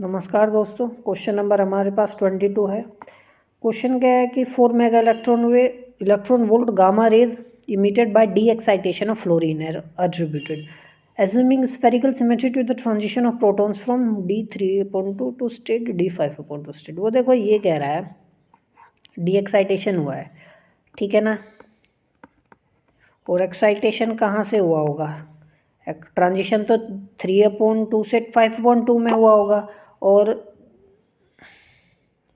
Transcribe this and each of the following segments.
नमस्कार दोस्तों, question number हमारे पास 22 है। क्वेश्चन क्या है कि 4 mega electron volt gamma rays emitted by the excitation of fluorine are attributed assuming spherical symmetry to the transition of protons from d3/2 to state d5/2 state। वो देखो ये कह रहा है डी एक्साइटेशन हुआ है, ठीक है ना। और एक्साइटेशन कहाँ से हुआ होगा? ट्रांजिशन तो 3/2 से 5/2 में हुआ होगा, और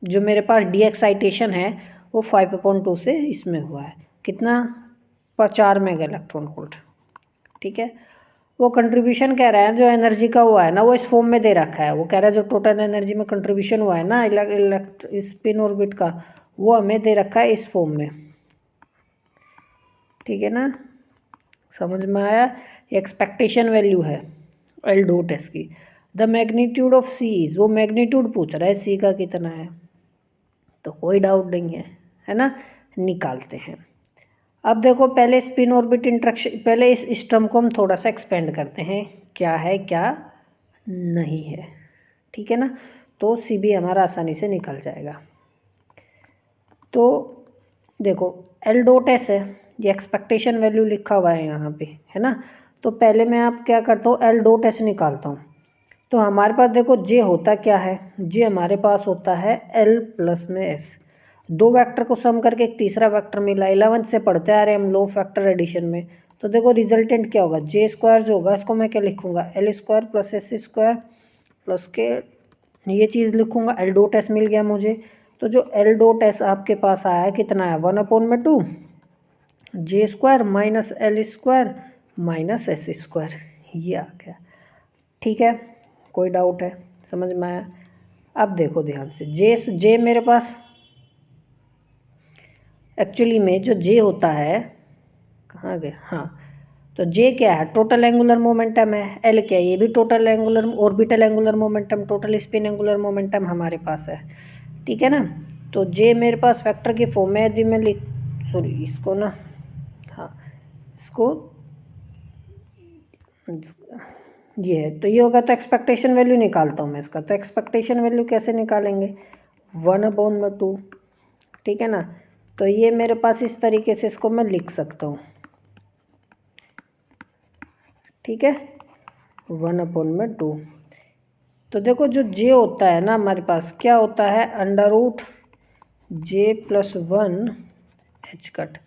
जो मेरे पास डी एक्साइटेशन है वो 5/2 से इसमें हुआ है। कितना? 4 मेगा इलेक्ट्रॉन वोल्ट, ठीक है। वो कंट्रीब्यूशन कह रहा है जो एनर्जी का हुआ है ना, वो इस फॉर्म में दे रखा है। वो कह रहा है जो टोटल एनर्जी में कंट्रीब्यूशन हुआ है ना स्पिन ऑर्बिट का, वो हमें दे रखा है इस फॉर्म में, ठीक है ना। समझ में आया? एक्सपेक्टेशन वैल्यू है एल डॉट एस की। The magnitude of C is, वो मैग्नीट्यूड पूछ रहा है सी का कितना है, तो कोई डाउट नहीं है ना। निकालते हैं। अब देखो पहले स्पिन ऑर्बिट इंटरेक्शन, पहले इस टर्म को हम थोड़ा सा एक्सपेंड करते हैं, क्या है क्या नहीं है, ठीक है ना। तो सी भी हमारा आसानी से निकल जाएगा। तो देखो एल डॉट एस है, ये एक्सपेक्टेशन वैल्यू लिखा हुआ है यहाँ पे, है ना। तो पहले मैं आप क्या करता हूँ, एल डॉट एस निकालता हूँ। तो हमारे पास देखो जे होता क्या है, जे हमारे पास होता है एल प्लस में एस। दो वेक्टर को सम करके एक तीसरा वेक्टर मिला, 11 से पढ़ते आ रहे हम लो फैक्टर एडिशन में। तो देखो रिजल्टेंट क्या होगा, जे स्क्वायर जो होगा इसको मैं क्या लिखूंगा, L square plus S square plus के ये चीज़ लिखूंगा, एल डॉट एस मिल गया मुझे। तो जो एल डॉट एस आपके पास आया है कितना है, 1/2 J square minus L square minus S square, ये आ गया, ठीक है। कोई डाउट है? समझ में आया? अब देखो ध्यान से, जे मेरे पास एक्चुअली में जो जे होता है, कहाँ गए, हाँ, तो जे क्या है, टोटल एंगुलर मोमेंटम है। एल क्या है, ये भी total angular orbital angular momentum, total spin angular momentum हमारे पास है, ठीक है ना। तो जे मेरे पास वेक्टर की फॉर्म में, यदि मैं इसको ना, हाँ इसको ये है, तो ये होगा। तो एक्सपेक्टेशन वैल्यू निकालता हूँ मैं इसका। तो एक्सपेक्टेशन वैल्यू कैसे निकालेंगे, 1/2, ठीक है ना। तो ये मेरे पास इस तरीके से इसको मैं लिख सकता हूँ, ठीक है, 1/2। तो देखो जो जे होता है ना हमारे पास, क्या होता है, √J+1 एच कट।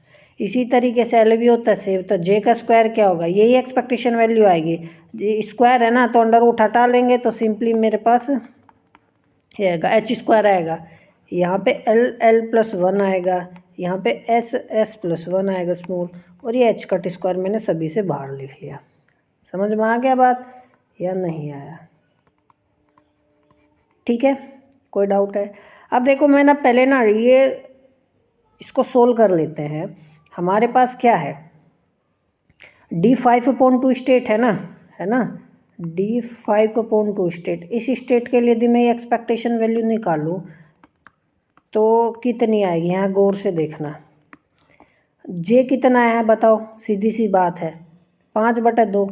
इसी तरीके से एल भी होता है सेव। तो जे का स्क्वायर क्या होगा, यही एक्सपेक्टेशन वैल्यू आएगी। जे स्क्वायर है ना, तो √, हटा लेंगे तो सिंपली मेरे पास ये आएगा, एच स्क्वायर आएगा। यहाँ पे L+1 आएगा, यहाँ पे S+1 आएगा स्मॉल, और ये एच कट स्क्वायर मैंने सभी से बाहर लिख लिया। समझ में आ गया बात या नहीं आया? ठीक है, कोई डाउट है? अब देखो मैं ना पहले ना ये इसको सोल्व कर लेते हैं। हमारे पास क्या है, d5/2 स्टेट है ना, d5/2 स्टेट। इस स्टेट के लिए यदि मैं एक्सपेक्टेशन वैल्यू निकालूँ तो कितनी आएगी, यहाँ गौर से देखना। जे कितना है बताओ, सीधी सी बात है, 5/2।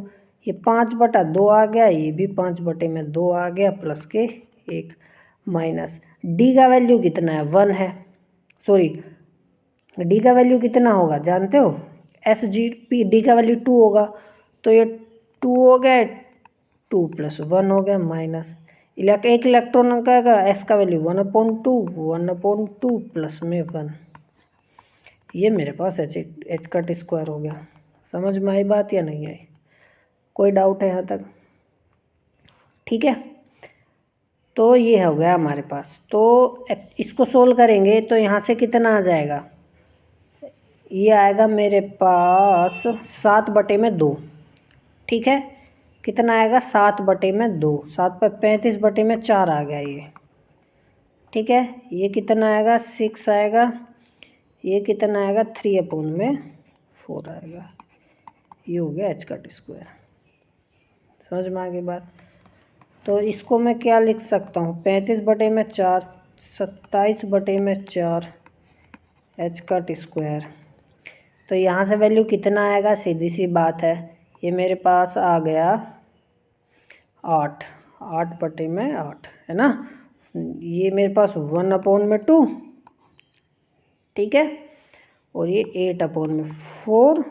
ये 5/2 आ गया, ये भी 5/2 आ गया, प्लस के 1 माइनस डी का वैल्यू कितना है, 1 है। सॉरी, डी का वैल्यू कितना होगा जानते हो, SG डी का वैल्यू 2 होगा। तो ये 2 हो गया, 2 + 1 हो गया माइनस एक इलेक्ट्रॉन का एस का वैल्यू 1/2 प्लस में 1। ये मेरे पास एच कट स्क्वायर हो गया। समझ में आई बात या नहीं आई? कोई डाउट है यहाँ तक? ठीक है, तो ये हो गया हमारे पास। तो इसको सोल्व करेंगे तो यहाँ से कितना आ जाएगा, ये आएगा मेरे पास 7/2, ठीक है। कितना आएगा, 7/2, 7 पर 35/4 आ गया ये, ठीक है। ये कितना आएगा, 6 आएगा। ये कितना आएगा, 3/4 आएगा। ये हो गया एच कट स्क्वायर। समझ में आ गई बात? तो इसको मैं क्या लिख सकता हूँ, 35/4, 27/4 एच कट स्क्वायर। तो यहाँ से वैल्यू कितना आएगा, सीधी सी बात है, ये मेरे पास आ गया 8/8। है ना। ये मेरे पास 1/2, ठीक है, और ये 8/4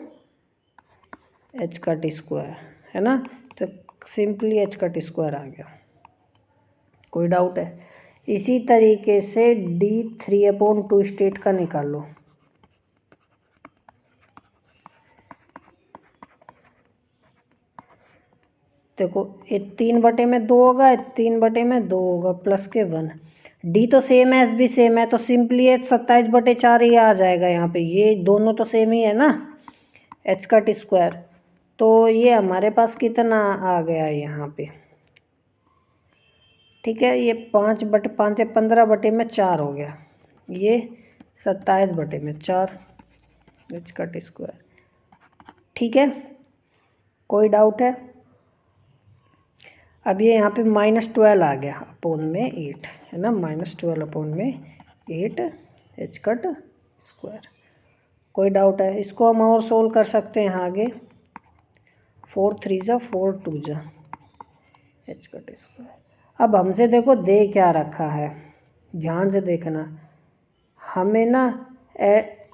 एच का टी स्क्वायर, है ना। तो सिंपली एच का टी स्क्वायर आ गया। कोई डाउट है? इसी तरीके से D3/2 स्टेट का निकाल लो। देखो ये 3/2 होगा, 3/2 होगा, प्लस के 1। डी तो सेम है, एस भी सेम है, तो सिंपली ये 27/4 ही आ जाएगा यहाँ पे। ये दोनों तो सेम ही है ना, एच का टी स्क्वायर। तो ये हमारे पास कितना आ गया यहाँ पे, ठीक है। ये 5/5 है, 15/4 हो गया। ये 27/4 एच का टी स्क्वायर, ठीक है। कोई डाउट है? अब ये यहाँ पे -12 आ गया अपोन में 8, है ना। -12/8 एच कट स्क्वायर। कोई डाउट है? इसको हम और सोल्व कर सकते हैं आगे। 4 3 जा 4 2 जा एच कट स्क्वायर। अब हमसे देखो दे क्या रखा है, ध्यान से देखना। हमें ना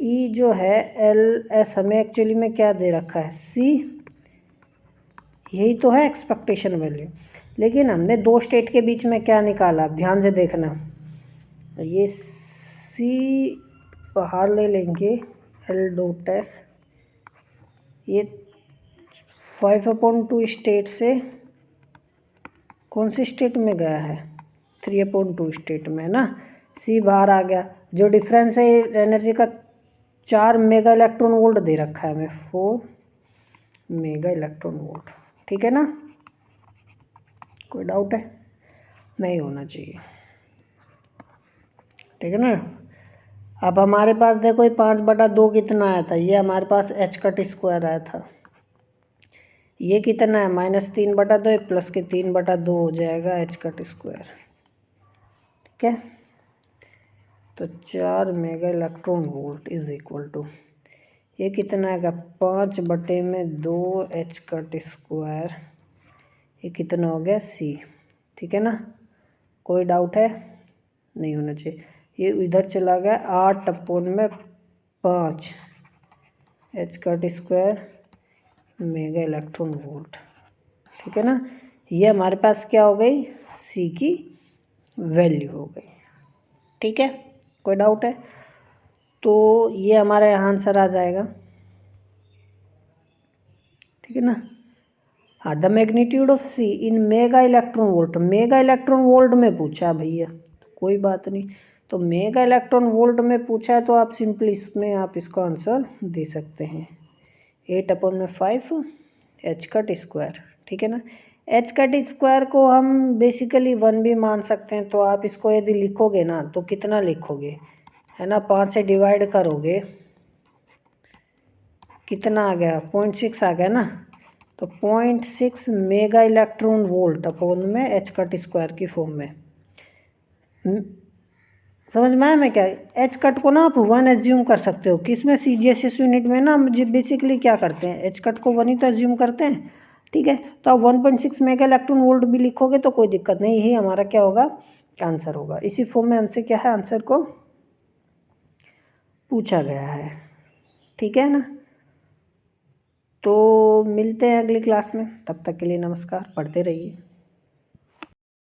ई जो है एल एस, हमें एक्चुअली में क्या दे रखा है, सी, यही तो है एक्सपेक्टेशन वैल्यू। लेकिन हमने दो स्टेट के बीच में क्या निकाला, ध्यान से देखना। ये सी बाहर ले लेंगे, एल डॉट एस, ये 5/2 स्टेट से कौन सी स्टेट में गया है, 3/2 स्टेट में, है ना। सी बाहर आ गया। जो डिफरेंस है एनर्जी का 4 मेगा इलेक्ट्रॉन वोल्ट दे रखा है हमें, 4 मेगा इलेक्ट्रॉन वोल्ट, ठीक है ना। कोई डाउट है? नहीं होना चाहिए, ठीक है ना। अब हमारे पास देखो ये 5/2 कितना आया था, ये हमारे पास एच का टी स्क्वायर आया था। ये कितना है, -3/2, प्लस के 3/2 हो जाएगा एच का टी स्क्वायर, ठीक है। तो 4 mega electron volt is equal to, ये कितना आएगा, 5/2 एच का टी स्क्वायर, ये कितना हो गया, सी, ठीक है ना। कोई डाउट है? नहीं होना चाहिए। ये इधर चला गया, 8/5 एच का T square mega electron volt, ठीक है ना। ये हमारे पास क्या हो गई, सी की वैल्यू हो गई, ठीक है। कोई डाउट है? तो ये हमारा यहाँ आंसर आ जाएगा, ठीक है ना। हाँ, the magnitude of C in mega electron volt, mega electron volt में पूछा भैया, कोई बात नहीं। तो मेगा इलेक्ट्रॉन वोल्ट में पूछा है, तो आप सिंपली इसमें आप इसका आंसर दे सकते हैं, 8/5 एच का टी स्क्वायर, ठीक है ना। एच का टी स्क्वायर को हम बेसिकली 1 भी मान सकते हैं। तो आप इसको यदि लिखोगे ना, तो कितना लिखोगे, है ना, 5 से डिवाइड करोगे, कितना आ गया, 0.6 आ गया ना। तो 0.6 मेगा इलेक्ट्रॉन वोल्ट अपोन में एच का टी स्क्वायर की फॉर्म में। समझ में आया मैं क्या, एच कट को ना आप 1 एज्यूम कर सकते हो। किसमें, CGS यूनिट में ना हम बेसिकली क्या करते हैं, एच कट को 1 ही तो एज्यूम करते हैं, ठीक है। तो आप 1.6 मेगा इलेक्ट्रॉन वोल्ट भी लिखोगे तो कोई दिक्कत नहीं, यही हमारा क्या होगा, आंसर होगा। इसी फॉर्म में हमसे क्या है, आंसर को पूछा गया है, ठीक है ना। तो मिलते हैं अगली क्लास में, तब तक के लिए नमस्कार, पढ़ते रहिए।